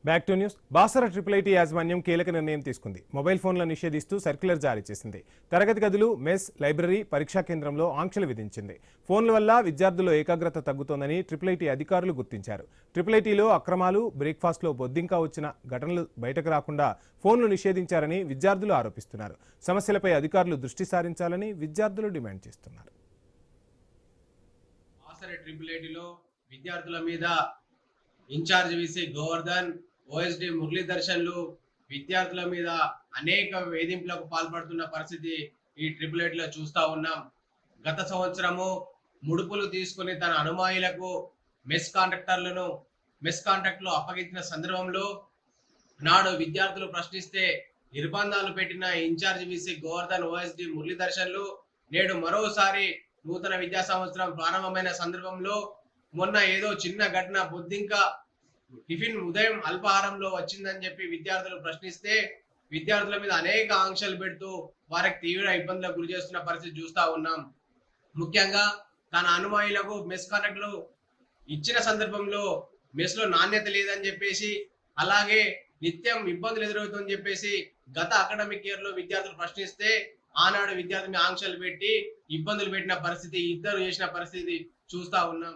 Back to news. Basara IIIT యాజమాన్యం కీలక నిర్ణయం తీసుకుంది. మొబైల్ ఫోన్ల నిషేధిస్తూ సర్క్యులర్ జారీ చేసింది. తరగతి గదులు, మెస్, లైబ్రరీ, పరీక్షా కేంద్రంలో ఆంక్షలు విధించింది. ఫోన్ల వల్ల విద్యార్థుల ఏకాగ్రత తగ్గుతోందని IIIT అధికారులు గుర్తించారు. IIITలో అక్రమాలు, బ్రేక్ఫాస్ట్లో బొద్దింకా వచ్చిన ఘటనలు బయటకు రాకుండా ఫోన్లు నిషేధించారని విద్యార్థులు ఆరోపిస్తున్నారు. సమస్యలపై అధికారులు దృష్టి సారించాలని విద్యార్థులు డిమాండ్ చేస్తున్నారు. విద్యార్థుల మీద ఇన్ఛార్జ్ విసి గోవర్ధన్, OSD మురళీధర్షన్లు విద్యార్థుల మీద అనేక వేధింపులకు పాల్పడుతున్న పరిస్థితి ఈ IIITలో చూస్తా ఉన్నాం. గత సంవత్సరము ముడుపులు తీసుకుని తన అనుమాయులకు మెస్ కాంట్రాక్టులు అప్పగించిన సందర్భంలో నాడు విద్యార్థులు ప్రశ్నిస్తే నిర్బంధాలు పెట్టిన ఇన్ఛార్జ్ విసి గోవర్ధన్, OSD మురళీధర్షన్లు నేడు మరోసారి నూతన విద్యా సంవత్సరం ప్రారంభమైన సందర్భంలో మొన్న ఏదో చిన్న ఘటన బొద్దింకా టిఫిన్ ఉదయం అల్పాహారంలో వచ్చిందని చెప్పి విద్యార్థులు ప్రశ్నిస్తే విద్యార్థుల మీద అనేక ఆంక్షలు పెడుతూ వారికి తీవ్ర ఇబ్బందులకు గురి చేస్తున్న పరిస్థితి చూస్తా ఉన్నాం. ముఖ్యంగా తన అనుమాయులకు మెస్ కాంట్రాక్టులు ఇచ్చిన సందర్భంలో మెస్ లో నాణ్యత లేదని చెప్పేసి, అలాగే నిత్యం ఇబ్బందులు ఎదురవుతుందని చెప్పేసి గత అకాడమిక్ ఇయర్ లో విద్యార్థులు ప్రశ్నిస్తే ఆనాడు విద్యార్థుల ఆంక్షలు పెట్టి ఇబ్బందులు పెట్టిన పరిస్థితి, ఇద్దరు చేసిన పరిస్థితి చూస్తా ఉన్నాం.